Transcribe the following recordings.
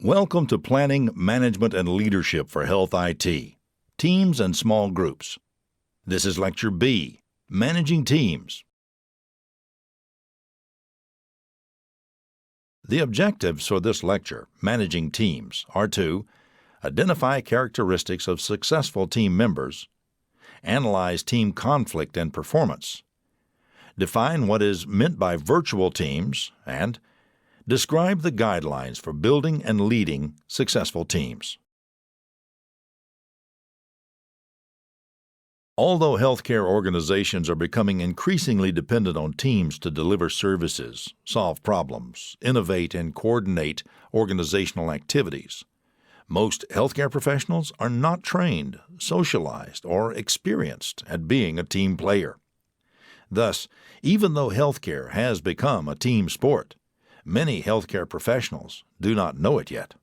Welcome to Planning, Management, and Leadership for Health IT, Teams and Small Groups. This is Lecture B, Managing Teams. The objectives for this lecture, Managing Teams, are to identify characteristics of successful team members, analyze team conflict and performance, define what is meant by virtual teams, and describe the guidelines for building and leading successful teams. Although healthcare organizations are becoming increasingly dependent on teams to deliver services, solve problems, innovate, and coordinate organizational activities, most healthcare professionals are not trained, socialized, or experienced at being a team player. Thus, even though healthcare has become a team sport, many healthcare professionals do not know it yet.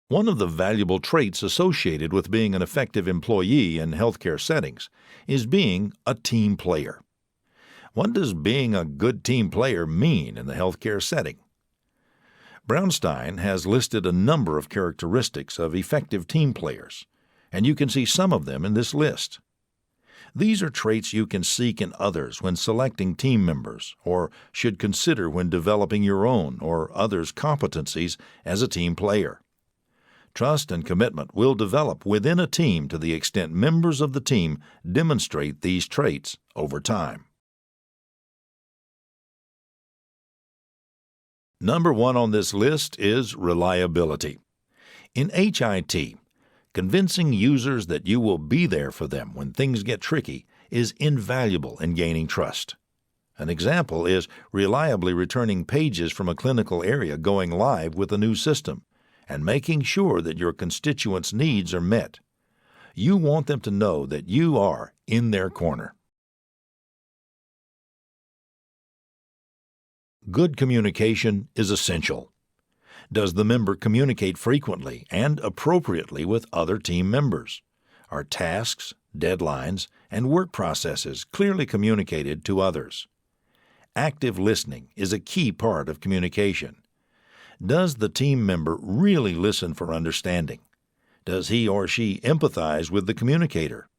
One of the valuable traits associated with being an effective employee in healthcare settings is being a team player. What does being a good team player mean in the healthcare setting? Brownstein has listed a number of characteristics of effective team players, and you can see some of them in this list. These are traits you can seek in others when selecting team members, or should consider when developing your own or others' competencies as a team player. Trust and commitment will develop within a team to the extent members of the team demonstrate these traits over time. Number 1 on this list is reliability. In HIT, convincing users that you will be there for them when things get tricky is invaluable in gaining trust. An example is reliably returning pages from a clinical area going live with a new system and making sure that your constituents' needs are met. You want them to know that you are in their corner. Good communication is essential. Does the member communicate frequently and appropriately with other team members? Are tasks, deadlines, and work processes clearly communicated to others? Active listening is a key part of communication. Does the team member really listen for understanding? Does he or she empathize with the communicator?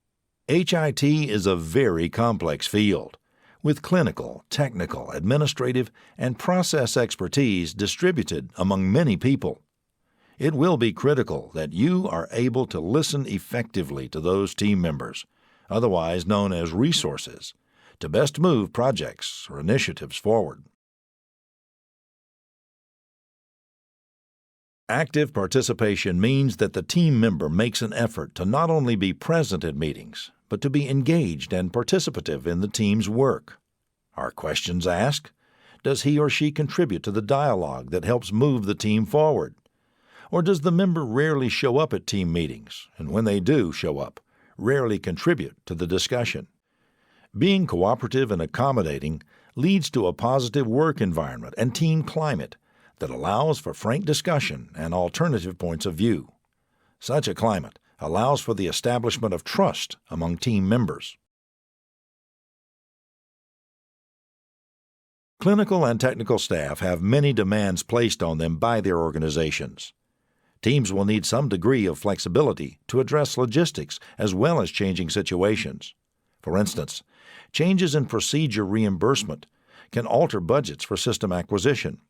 HIT is a very complex field, with clinical, technical, administrative, and process expertise distributed among many people. It will be critical that you are able to listen effectively to those team members, otherwise known as resources, to best move projects or initiatives forward. Active participation means that the team member makes an effort to not only be present at meetings, but to be engaged and participative in the team's work. Are questions asked? Does he or she contribute to the dialogue that helps move the team forward? Or does the member rarely show up at team meetings, and when they do show up, rarely contribute to the discussion? Being cooperative and accommodating leads to a positive work environment and team climate that allows for frank discussion and alternative points of view. Such a climate allows for the establishment of trust among team members. Clinical and technical staff have many demands placed on them by their organizations. Teams will need some degree of flexibility to address logistics as well as changing situations. For instance, changes in procedure reimbursement can alter budgets for system acquisition.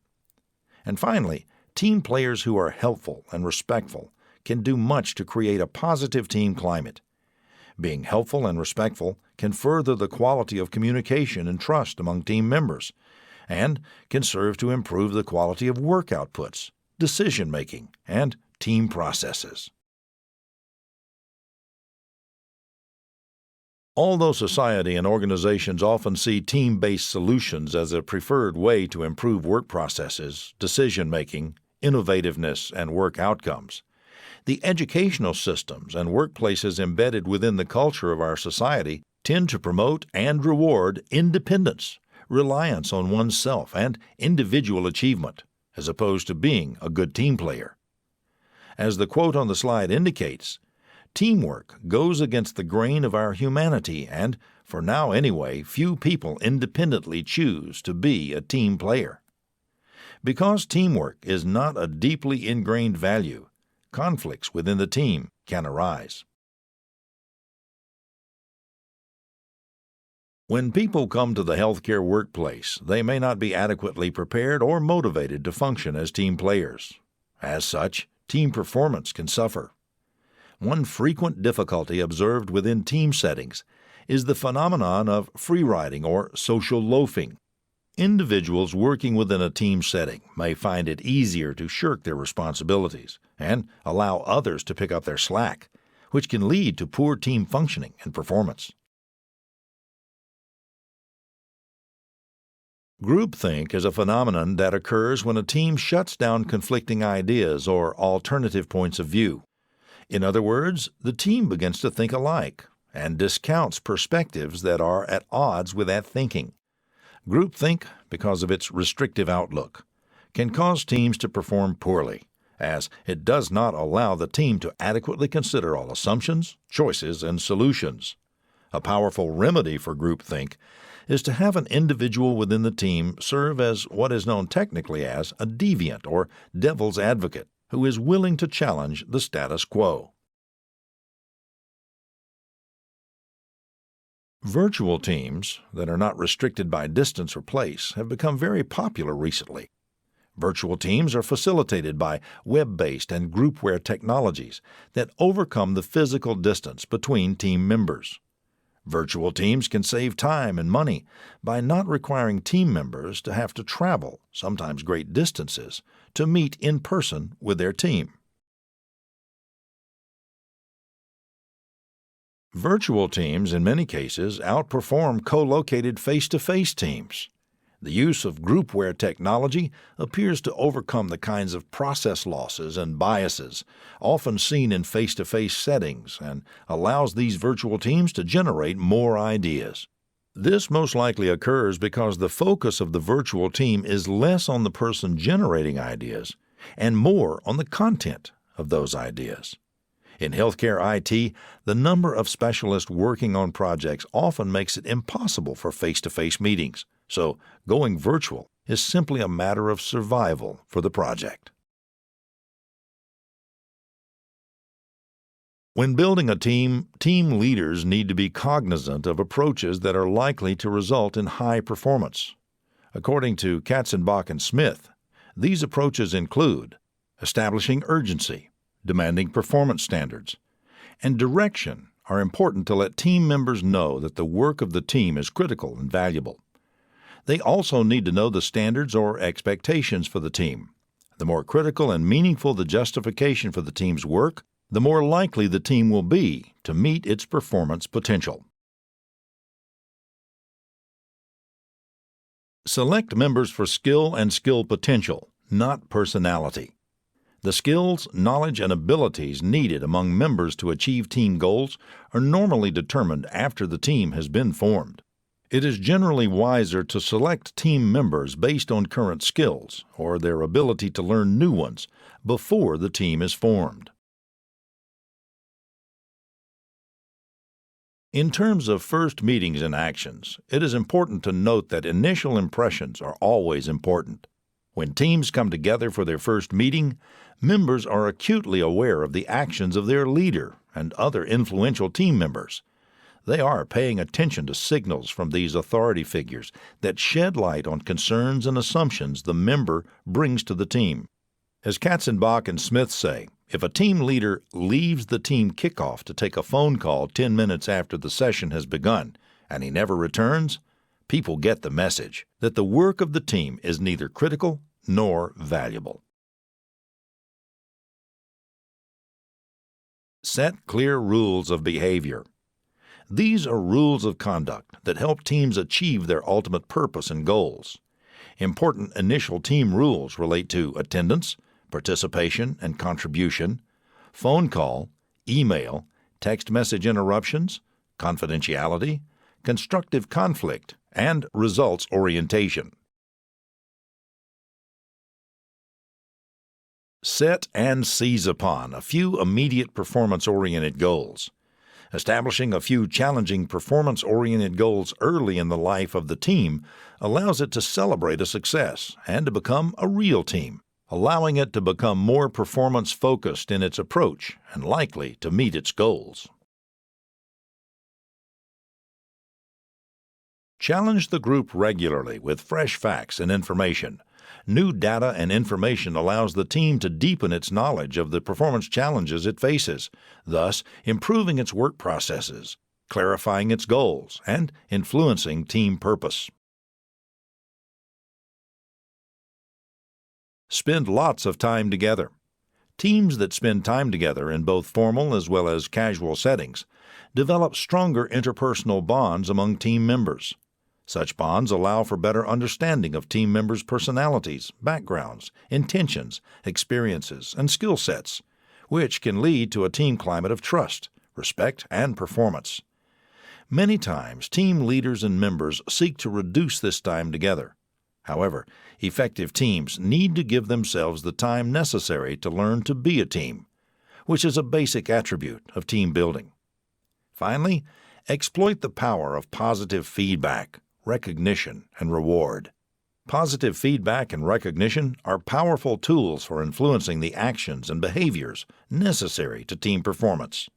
And finally, team players who are helpful and respectful can do much to create a positive team climate. Being helpful and respectful can further the quality of communication and trust among team members, and can serve to improve the quality of work outputs, decision-making, and team processes. Although society and organizations often see team-based solutions as a preferred way to improve work processes, decision-making, innovativeness, and work outcomes, the educational systems and workplaces embedded within the culture of our society tend to promote and reward independence, reliance on oneself, and individual achievement, as opposed to being a good team player. As the quote on the slide indicates, teamwork goes against the grain of our humanity, and, for now anyway, few people independently choose to be a team player. Because teamwork is not a deeply ingrained value, conflicts within the team can arise. When people come to the healthcare workplace, they may not be adequately prepared or motivated to function as team players. As such, team performance can suffer. One frequent difficulty observed within team settings is the phenomenon of free riding or social loafing. Individuals working within a team setting may find it easier to shirk their responsibilities and allow others to pick up their slack, which can lead to poor team functioning and performance. Groupthink is a phenomenon that occurs when a team shuts down conflicting ideas or alternative points of view. In other words, the team begins to think alike and discounts perspectives that are at odds with that thinking. Groupthink, because of its restrictive outlook, can cause teams to perform poorly, as it does not allow the team to adequately consider all assumptions, choices, and solutions. A powerful remedy for groupthink is to have an individual within the team serve as what is known technically as a deviant or devil's advocate, who is willing to challenge the status quo. Virtual teams that are not restricted by distance or place have become very popular recently. Virtual teams are facilitated by web-based and groupware technologies that overcome the physical distance between team members. Virtual teams can save time and money by not requiring team members to have to travel, sometimes great distances, to meet in person with their team. Virtual teams in many cases outperform co-located face-to-face teams. The use of groupware technology appears to overcome the kinds of process losses and biases often seen in face-to-face settings and allows these virtual teams to generate more ideas. This most likely occurs because the focus of the virtual team is less on the person generating ideas and more on the content of those ideas. In healthcare IT, the number of specialists working on projects often makes it impossible for face-to-face meetings, so going virtual is simply a matter of survival for the project. When building a team, team leaders need to be cognizant of approaches that are likely to result in high performance. According to Katzenbach and Smith, these approaches include establishing urgency, demanding performance standards, and direction are important to let team members know that the work of the team is critical and valuable. They also need to know the standards or expectations for the team. The more critical and meaningful the justification for the team's work, the more likely the team will be to meet its performance potential. Select members for skill and skill potential, not personality. The skills, knowledge, and abilities needed among members to achieve team goals are normally determined after the team has been formed. It is generally wiser to select team members based on current skills or their ability to learn new ones before the team is formed. In terms of first meetings and actions, it is important to note that initial impressions are always important. When teams come together for their first meeting, members are acutely aware of the actions of their leader and other influential team members. They are paying attention to signals from these authority figures that shed light on concerns and assumptions the member brings to the team. As Katzenbach and Smith say, if a team leader leaves the team kickoff to take a phone call 10 minutes after the session has begun and he never returns, people get the message that the work of the team is neither critical nor valuable. Set clear rules of behavior. These are rules of conduct that help teams achieve their ultimate purpose and goals. Important initial team rules relate to attendance, participation and contribution, phone call, email, text message interruptions, confidentiality, constructive conflict, and results orientation. Set and seize upon a few immediate performance-oriented goals. Establishing a few challenging performance-oriented goals early in the life of the team allows it to celebrate a success and to become a real team, allowing it to become more performance-focused in its approach and likely to meet its goals. Challenge the group regularly with fresh facts and information. New data and information allows the team to deepen its knowledge of the performance challenges it faces, thus improving its work processes, clarifying its goals, and influencing team purpose. Spend lots of time together. Teams that spend time together in both formal as well as casual settings develop stronger interpersonal bonds among team members. Such bonds allow for better understanding of team members' personalities, backgrounds, intentions, experiences, and skill sets, which can lead to a team climate of trust, respect, and performance. Many times, team leaders and members seek to reduce this time together. However, effective teams need to give themselves the time necessary to learn to be a team, which is a basic attribute of team building. Finally, exploit the power of positive feedback, recognition, and reward. Positive feedback and recognition are powerful tools for influencing the actions and behaviors necessary to team performance.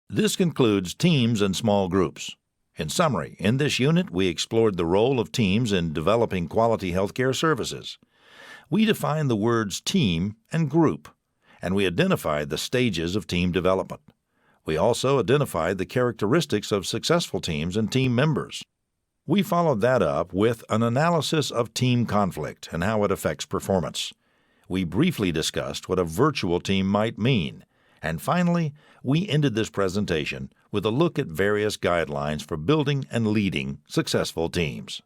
This concludes teams and small groups. In summary, in this unit, we explored the role of teams in developing quality healthcare services. We defined the words team and group, and we identified the stages of team development. We also identified the characteristics of successful teams and team members. We followed that up with an analysis of team conflict and how it affects performance. We briefly discussed what a virtual team might mean. And finally, we ended this presentation with a look at various guidelines for building and leading successful teams.